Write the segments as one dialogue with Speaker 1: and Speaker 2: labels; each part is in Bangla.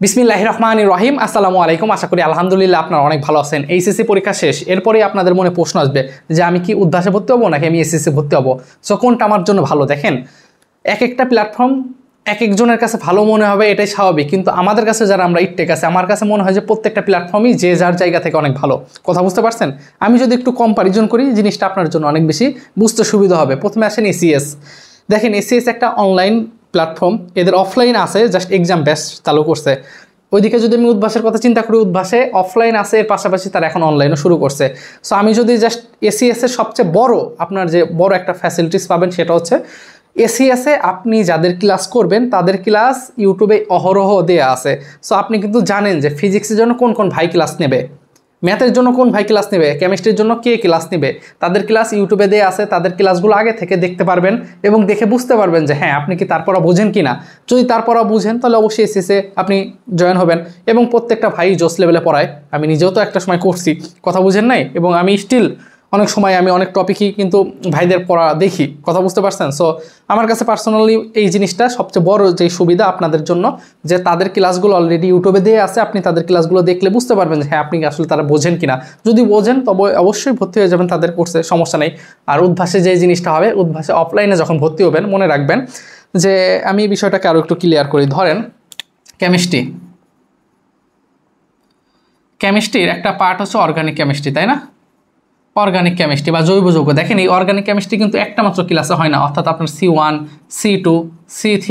Speaker 1: বিসমিল্লাহির রহমানির রহিম। আসসালামু আলাইকুম। আশা করি আলহামদুলিল্লাহ আপনারা অনেক ভালো আছেন। এইচএসসি পরীক্ষা শেষ, এরপরেই আপনাদের মনে প্রশ্ন আসবে যে আমি কি উদ্ভাসে ভর্তি হবো নাকি আমি এসএসসি ভর্তি হবো। সো কোনটা আমার জন্য ভালো? দেখেন, এক একটা প্ল্যাটফর্ম এক একজনের কাছে ভালো মনে হবে, এটাই স্বাভাবিক। কিন্তু আমাদের কাছে যারা আমরা ইটটেক আছে, আমার কাছে মনে হয় যে প্রত্যেকটা প্ল্যাটফর্মই যে যার জায়গা থেকে অনেক ভালো। কথা বুঝতে পারছেন? আমি যদি একটু কম্পারিজন করি, জিনিসটা আপনার জন্য অনেক বেশি বুঝতে সুবিধা হবে। প্রথমে আসেন এসিএস। দেখেন, এসিএস একটা অনলাইন প্ল্যাটফর্ম, এদের অফলাইন আছে, জাস্ট এক্সাম বেস চালু করছে। ওইদিকে যদি আমি উদ্ভাসের কথা চিন্তা করি, উদ্ভাসে অফলাইন আছে, এর পাশাপাশি তারা এখন অনলাইনও শুরু করছে। সো আমি যদি জাস্ট এসিএসের সবচেয়ে বড় আপনার যে বড় একটা ফ্যাসিলিটিস পাবেন সেটা হচ্ছে এসিএসে আপনি যাদের ক্লাস করবেন তাদের ক্লাস ইউটিউবে অহরহ দেয়া আছে। সো আপনি কিন্তু জানেন যে ফিজিক্সের জন্য কোন কোন ভাই ক্লাস নেবে, ম্যাথের জন্য কোন ভাই ক্লাস নেবে, কেমিস্ট্রির জন্য কে ক্লাস নেবে, তাদের ক্লাস ইউটিউবে দেওয়া আছে। তাদের ক্লাসগুলো আগে থেকে দেখতে পারবেন এবং দেখে বুঝতে পারবেন যে হ্যাঁ আপনি কি তারপরা বোঝেন কি না। যদি তারপরা বুঝেন তাহলে অবশ্যই এসএসএ আপনি জয়েন হবেন। এবং প্রত্যেকটা ভাই জোস লেভেলে পড়ায়। আমি নিজেও তো একটা সময় করছি, কথা বুঝেন নাই, এবং আমি স্টিল অনেক সময় আমি অনেক টপিকই কিন্তু ভাইদের পড়া দেখি। কথা বুঝতে পারছেন? সো আমার কাছে পার্সোনালি এই জিনিসটা সবচেয়ে বড় যে সুবিধা আপনাদের জন্য, যে তাদের ক্লাসগুলো অলরেডি ইউটিউবে দিয়ে আছে। আপনি তাদের ক্লাসগুলো দেখলে বুঝতে পারবেন যে হ্যাঁ আপনি আসলে তারা বোঝেন কিনা। যদি বোঝেন তবে অবশ্যই ভর্তি হয়ে যাবেন তাদের কোর্সে, সমস্যা নেই। আর উদ্ভাসে যে জিনিসটা হবে, উদ্ভাসে অফলাইনে যখন ভর্তি হবেন মনে রাখবেন যে আমি এই বিষয়টাকে আরও একটু ক্লিয়ার করি। ধরেন কেমিস্ট্রির একটা পার্ট হচ্ছে অর্গানিক কেমিস্ট্রি, তাই না? অর্গানিক কেমিস্ট্রি বা জৈব যৌগ। দেখেন, এই অর্গানিক কেমিস্ট্রি কিন্তু একটা মাত্র ক্লাসে হয় না, অর্থাৎ আপনার C1, C2, C3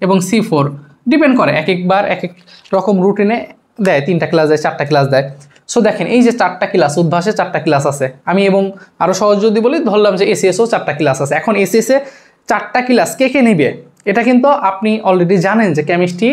Speaker 1: এবং C4 ডিপেন্ড করে। এক একবার এক এক রকম রুটিনে দেয়, 3টা ক্লাস দেয়, 4টা ক্লাস দেয়। সো দেখেন, এই যে 4টা ক্লাস, উদ্ভাসে 4টা ক্লাস আছে। আমি এবং আরও সহজ যদি বলি, ধরলাম যে এসিএসও 4টা ক্লাস আছে। এখন এসিএসে 4টা ক্লাস কে কে নেবে এটা কিন্তু আপনি অলরেডি জানেন যে কেমিস্ট্রি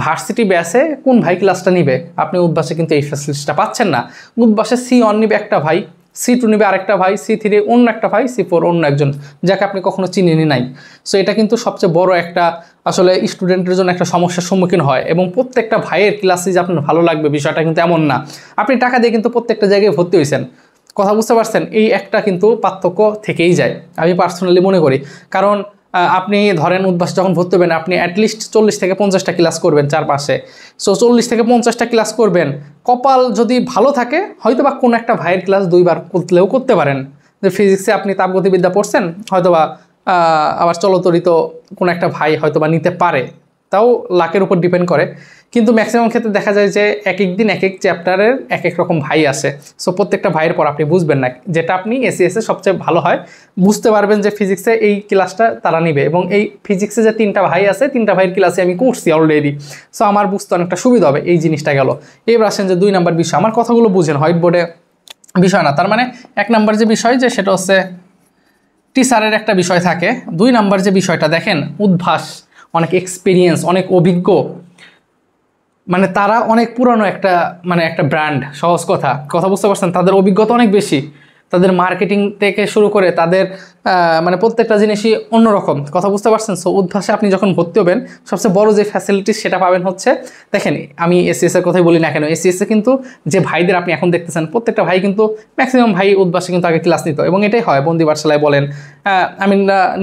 Speaker 1: ভার্সিটি ব্যাসে কোন ভাই ক্লাসটা নিবে। আপনি উদ্ভাসে কিন্তু এই ফ্যাসিলিটিটা পাচ্ছেন না। উদ্ভাসে C1 নিবে একটা ভাই, C2 নিবে আরেকটা ভাই, C3 অন্য একটা ভাই, C4 অন্য একজন, যাকে আপনি কখনো চিনেনি নাই। সো এটা কিন্তু সবচেয়ে বড় একটা আসলে স্টুডেন্টের জন্য একটা সমস্যার সম্মুখীন হয়। এবং প্রত্যেকটা ভাইয়ের ক্লাসে যে আপনার ভালো লাগবে বিষয়টা কিন্তু এমন না। আপনি টাকা দিয়ে কিন্তু প্রত্যেকটা জায়গায় ভর্তি হয়েছেন। কথা বুঝতে পারছেন? এই একটা কিন্তু পার্থক্য থেকেই যায়, আমি পার্সোনালি মনে করি। কারণ আপনি ধরেন উদ্ভাস যখন ভর্তি হবেন, আপনি অ্যাটলিস্ট 40 থেকে 50টা ক্লাস করবেন চারপাশে। সো 40 থেকে 50টা ক্লাস করবেন, কপাল যদি ভালো থাকে হয়তো বা কোনো একটা ভাইয়ের ক্লাস 2বার করলেও করতে পারেন। যে ফিজিক্সে আপনি তাপগতিবিদ্যা পড়ছেন, হয়তো বা আবার চলতরিত কোনো একটা ভাই হয়তো বা নিতে পারে, তাও লাকের উপর ডিপেন্ড করে। কিন্তু ম্যাক্সিমাম ক্ষেত্রে দেখা যায় যে এক এক দিন এক এক চ্যাপ্টারের এক এক রকম ভাই আসে। সো প্রত্যেকটা ভাইয়ের পর আপনি বুঝবেন না, যেটা আপনি এসিএসে সবচেয়ে ভালো হয় বুঝতে পারবেন যে ফিজিক্সে এই ক্লাসটা তারা নিবে। এবং এই ফিজিক্সে যে 3টা ভাই আছে, 3টা ভাইয়ের ক্লাসে আমি করছি অলরেডি। সো আমার বুঝতে অনেকটা সুবিধা হবে। এই জিনিসটা গেল। এবার আসেন যে 2 নাম্বার বিষয়, আমার কথাগুলো বুঝেন, হোয়াইট বোর্ডে বিষয় না। তার মানে 1 নাম্বার যে বিষয়, যে সেটা হচ্ছে টিচারের একটা বিষয় থাকে। 2 নাম্বার যে বিষয়টা, দেখেন উদ্ভাস অনেক এক্সপিরিয়েন্স, অনেক অভিজ্ঞ, মানে তারা অনেক পুরানো একটা ব্র্যান্ড। সহজ কথা বুঝতে পারছেন? তাদের অভিজ্ঞতা অনেক বেশি, তাদের মার্কেটিং থেকে শুরু করে তাদের মানে প্রত্যেকটা জিনিসই অন্যরকম। কথা বুঝতে পারছেন? সো উদ্ভাসে আপনি যখন ভর্তি হবেন সবচেয়ে বড় যে ফ্যাসিলিটিস সেটা পাবেন হচ্ছে, দেখেন আমি এসিএসের কথাই বলি না কেন, এসিএসে কিন্তু যে ভাইদের আপনি এখন দেখতেছেন প্রত্যেকটা ভাই কিন্তু ম্যাক্সিমাম ভাই উদ্ভাসে কিন্তু আগে ক্লাস নিত। এবং এটাই হয়, বন্দি পাঠশালায় বলেন, আমি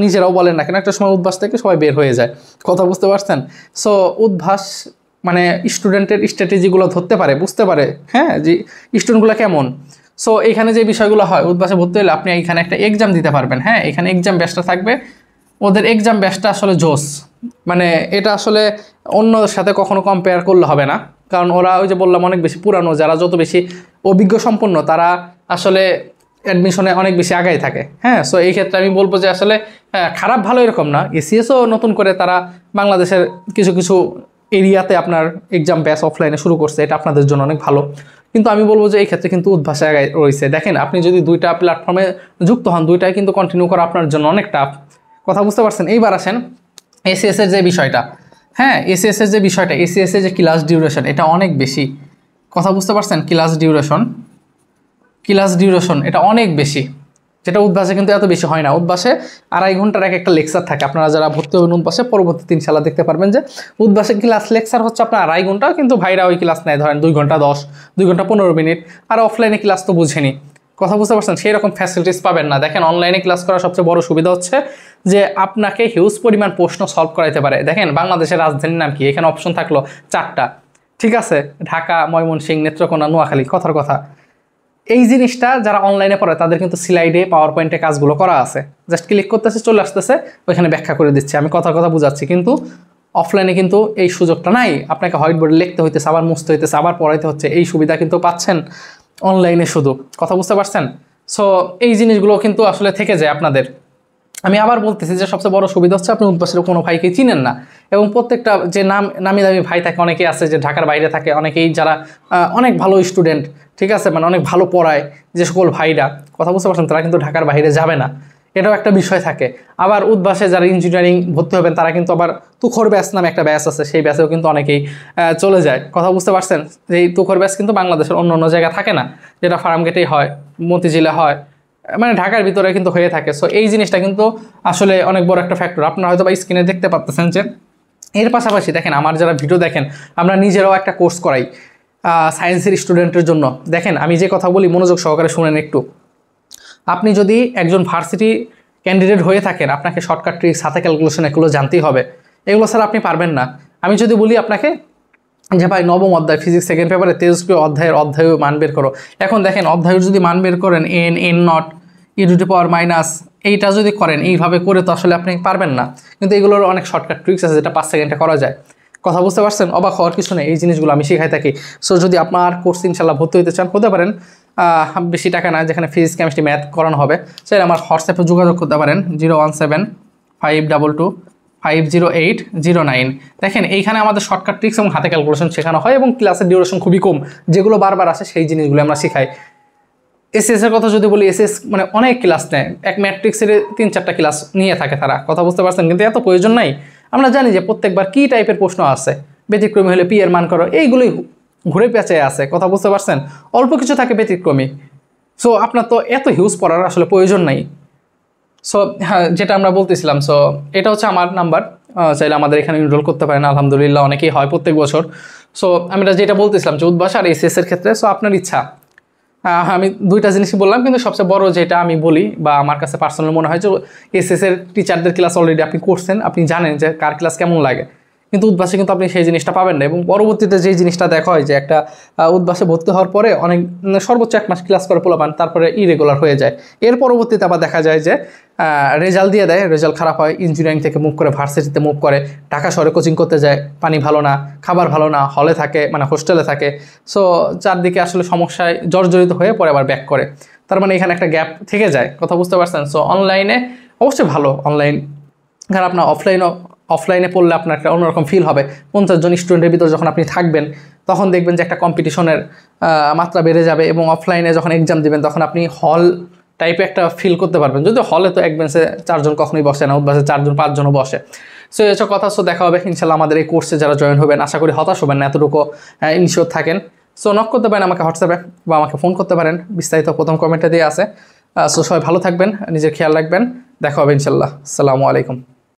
Speaker 1: নিজেরাও বলেন না কেন, একটা সময় উদ্ভাস থেকে সবাই বের হয়ে যায়। কথা বুঝতে পারছেন? সো উদ্ভাস মানে স্টুডেন্টের স্ট্র্যাটেজিগুলো ধরতে পারে, বুঝতে পারে হ্যাঁ যে স্টুডেন্টগুলো কেমন। সো এখানে যে বিষয়গুলো হয়, উদ্ভাসে ভর্তি হলে আপনি এখানে একটা এক্সাম দিতে পারবেন। হ্যাঁ, এখানে এক্সাম ব্যাচটা থাকবে, ওদের এক্সাম ব্যাচটা আসলে জোস। মানে এটা আসলে অন্যদের সাথে কখনো কম্পেয়ার করলে হবে না, কারণ ওরা ওই যে বললাম অনেক বেশি পুরানো। যারা যত বেশি অভিজ্ঞ সম্পন্ন তারা আসলে অ্যাডমিশনে অনেক বেশি আগাই থাকে। হ্যাঁ, সো এই ক্ষেত্রে আমি বলবো যে আসলে খারাপ ভালো এরকম না। এসিএসও নতুন করে তারা বাংলাদেশের কিছু কিছু এরিয়াতে আপনার এক্সাম ব্যাচ অফলাইনে শুরু করছে, এটা আপনাদের জন্য অনেক ভালো। কিন্তু আমি বলবো যে এই ক্ষেত্রে কিন্তু উদ্ভাসে আগায় রয়েছে। দেখেন, আপনি যদি 2টা প্ল্যাটফর্মে যুক্ত হন, 2টাই কিন্তু কন্টিনিউ করা আপনার জন্য অনেক টাফ। কথা বুঝতে পারছেন? এইবার আসেন এসিএসের যে বিষয়টা। হ্যাঁ, এসিএসের যে বিষয়টা, এসিএসের যে ক্লাস ডিউরেশন, এটা অনেক বেশি। কথা বুঝতে পারছেন? ক্লাস ডিউরেশন এটা অনেক বেশি, যেটা উদ্ভাসে কিন্তু এত বেশি হয় না। উদ্ভাসে 2.5 ঘন্টার একটা লেকচার থাকে। আপনারা যারা ভর্তি হবেন উদ্ভাসে, পরবর্তী 3 সালে দেখতে পারবেন যে উদ্ভাসে ক্লাস লেকচার হচ্ছে আপনার 2.5 ঘন্টা, কিন্তু ভাইরা ওই ক্লাস নেয় ধরেন 2 ঘন্টা 10, 2 ঘন্টা 15 মিনিট। আর অফলাইনে ক্লাস তো বুঝেনি। কথা বুঝতে পারছেন? সেই রকম ফ্যাসিলিটিস পাবেন না। দেখেন, অনলাইনে ক্লাস করার সবচেয়ে বড় সুবিধা হচ্ছে যে আপনাকে হিউজ পরিমাণ প্রশ্ন সলভ করাইতে পারে। দেখেন, বাংলাদেশের রাজধানীর নাম কি? এখানে অপশন থাকলো 4টা। ঠিক আছে, ঢাকা, ময়মনসিংহ, নেত্রকোনা, নোয়াখালী, কথার কথা। এই জিনিসটা যারা অনলাইনে পড়ে তাদের কিন্তু স্লাইডে পাওয়ার পয়েন্টে কাজগুলো করা আছে, জাস্ট ক্লিক করতেছে চলে আসতেছে, ওইখানে ব্যাখ্যা করে দিচ্ছে, আমি কথার কথা বুঝাচ্ছি। কিন্তু অফলাইনে কিন্তু এই সুযোগটা নাই, আপনাকে হোয়াইট বোর্ডে লিখতে হইতেছে, আবার মুছতে হইতেছে, আবার পড়াইতে হচ্ছে। এই সুবিধা কিন্তু পাচ্ছেন অনলাইনে শুধু, কথা বুঝতে পারছেন? সো এই জিনিসগুলো কিন্তু আসলে থেকে যায় আপনাদের। আমি আবার বলতেছি যে সবচেয়ে বড় সুবিধা হচ্ছে আপনি উদ্বাসের কোনো ভাইকে চিনেন না, এবং প্রত্যেকটা যে নামি দামি ভাই থাকে, অনেকেই আছে যে ঢাকার বাইরে থাকে, অনেকেই যারা অনেক ভালো স্টুডেন্ট, ঠিক আছে, মানে অনেক ভালো পড়ায় যে সকল ভাইরা, কথা বুঝতে পারছেন, তারা কিন্তু ঢাকার বাইরে যাবে না, এটাও একটা বিষয় থাকে। আবার উদ্বাসে যারা ইঞ্জিনিয়ারিং ভর্তি হবেন তারা কিন্তু আবার তুখর ব্যাচ নামে একটা ব্যাচ আছে, সেই ব্যাচেও কিন্তু অনেকেই চলে যায়, কথা বুঝতে পারছেন? এই তুখর ব্যাচ কিন্তু বাংলাদেশের অন্য অন্য জায়গায় থাকে না, যেটা ফার্মগেটেই হয়, মতিঝিলে হয়, মানে ঢাকার ভিতরে কিন্তু হয়ে থাকে। সো এই জিনিসটা কিন্তু আসলে অনেক বড় একটা ফ্যাক্টর। আপনারা হয়তো বা স্ক্রিনে দেখতে পাচ্ছেন যে এর পাশাপাশি দেখেন আমার যারা ভিডিও দেখেন, আমরা নিজেরাও একটা কোর্স করাই সায়েন্সের স্টুডেন্টের জন্য। দেখেন আমি যে কথা বলি মনোযোগ সহকারে শুনেন একটু। আপনি যদি একজন ভার্সিটি ক্যান্ডিডেট হয়ে থাকেন, আপনাকে শর্টকাট ট্রিক্স, হাতে ক্যালকুলেশন এগুলো জানতেই হবে, এগুলো ছাড়া আপনি পারবেন না। আমি যদি বলি আপনাকে যে ভাই নবম অধ্যায় ফিজিক্স সেকেন্ড পেপারে তেজস্ক্রিয় অধ্যায় মান বের করো, এখন দেখেন অধ্যায়ের যদি মান বের করেন n নট e⁻⁻, এইটা যদি করেন এইভাবে করে তো আসলে আপনি পারবেন না। কিন্তু এগুলোর অনেক শর্টকাট ট্রিক্স আছে যেটা 5 সেকেন্ডে করা যায়, কথা বুঝতে পারছেন? অবাক হওয়ার কিছু নেই, এই জিনিসগুলো আমি শিখাই থাকি। সো যদি আপনার কোর্স ইনশাল্লাহ ভর্তি হতে চান, হতে পারেন বেশি টাকা না, যেখানে ফিজিক্স কেমিস্ট্রি ম্যাথ করানো হবে, চাইলে আমার হোয়াটসঅ্যাপে যোগাযোগ করতে পারেন 01752250809। দেখেন এইখানে আমাদের শর্টকাট ট্রিক্স এবং হাতে ক্যালকুলেশন শেখানো হয়, এবং ক্লাসের ডিউরেশন খুবই কম, যেগুলো বারবার আসে সেই জিনিসগুলো আমরা শিখাই। এসএস এর কথা যদি বলি, এসএস মানে অনেক ক্লাস নেয়, এক ম্যাট্রিক্সের 3-4টা ক্লাস নিয়ে থাকে তারা, কথা বুঝতে পারছেন? কিন্তু এত প্রয়োজন নাই, আমরা জানি যে প্রত্যেকবার কী টাইপের প্রশ্ন আছে, ব্যতিক্রমী হলে পি এর মান করো, এইগুলোই ঘুরে পেঁচায় আছে, কথা বুঝতে পারছেন? অল্প কিছু থাকে ব্যতিক্রমী। সো আপনার তো এত হিউজ পড়ার আসলে প্রয়োজন নাই। সো হ্যাঁ, যেটা আমরা বলতেছিলাম, সো এটা হচ্ছে আমার নাম্বার, চাইলে আমাদের এখানে এনরোল করতে পারেন, আলহামদুলিল্লাহ অনেকেই হয় প্রত্যেক বছর। সো আমি যেটা বলতেছিলাম যে উদ্বাস আর এসএস এর ক্ষেত্রে, সো আপনার ইচ্ছা। আমি দুইটা জিনিসই বললাম, কিন্তু সবচেয়ে বড় যেটা আমি বলি বা আমার কাছে পার্সোনাল মনে হয় যে এসএস এর টিচারদের ক্লাস অলরেডি আপনি করছেন, আপনি জানেন যে কার ক্লাস কেমন লাগে, কিন্তু উদ্বাসে কিন্তু আপনি সেই জিনিসটা পাবেন না। এবং পরবর্তীতে যেই জিনিসটা দেখা হয় যে একটা উদ্বাসে ভর্তি হওয়ার পরে অনেক সর্বোচ্চ 1 মাস ক্লাস করে পোলাপান, তারপরে ইরেগুলার হয়ে যায়। এর পরবর্তীতে আবার দেখা যায় যে রেজাল্ট দিয়ে দেয়, রেজাল্ট খারাপ হয়, ইঞ্জিনিয়ারিং থেকে মুভ করে ভার্সিটিতে মুভ করে, ঢাকা শহরে কোচিং করতে যায়, পানি ভালো না, খাবার ভালো না, হলে থাকে, মানে হোস্টেলে থাকে। সো চারদিকে আসলে সমস্যায় জর্জরিত হয়ে পরে আবার ব্যাক করে, তার মানে এখানে একটা গ্যাপ থেকে যায়, কথা বুঝতে পারছেন? সো অনলাইনে অবশ্যই ভালো, অনলাইন কারণ আপনার অফলাইনে পড়লে আপনার একটা অন্যরকম ফিল হবে। 50 জন স্টুডেন্টের ভিতর যখন আপনি থাকবেন, তখন দেখবেন যে একটা কম্পিটিশনের মাত্রা বেড়ে যাবে, এবং অফলাইনে যখন এক্সাম দিবেন তখন আপনি হল টাইপে একটা ফিল করতে পারবেন। যদিও হলে তো এক বেঞ্চে 4 জন কখনোই বসে না, উদ্বাসে 4 জন 5 জনও বসে। সো এসব কথা। সো দেখা হবে ইনশাল্লাহ আমাদের এই কোর্সে যারা জয়েন হবেন, আশা করি হতাশ হবেন না, এতটুকু ইনশিওর থাকেন। সো নক করতে পারেন আমাকে হোয়াটসঅ্যাপে, বা আমাকে ফোন করতে পারেন, বিস্তারিত প্রথম কমেন্টে দিয়ে আছে। সো সবাই ভালো থাকবেন, নিজের খেয়াল রাখবেন, দেখা হবে ইনশাল্লাহ। আসসালামু আলাইকুম।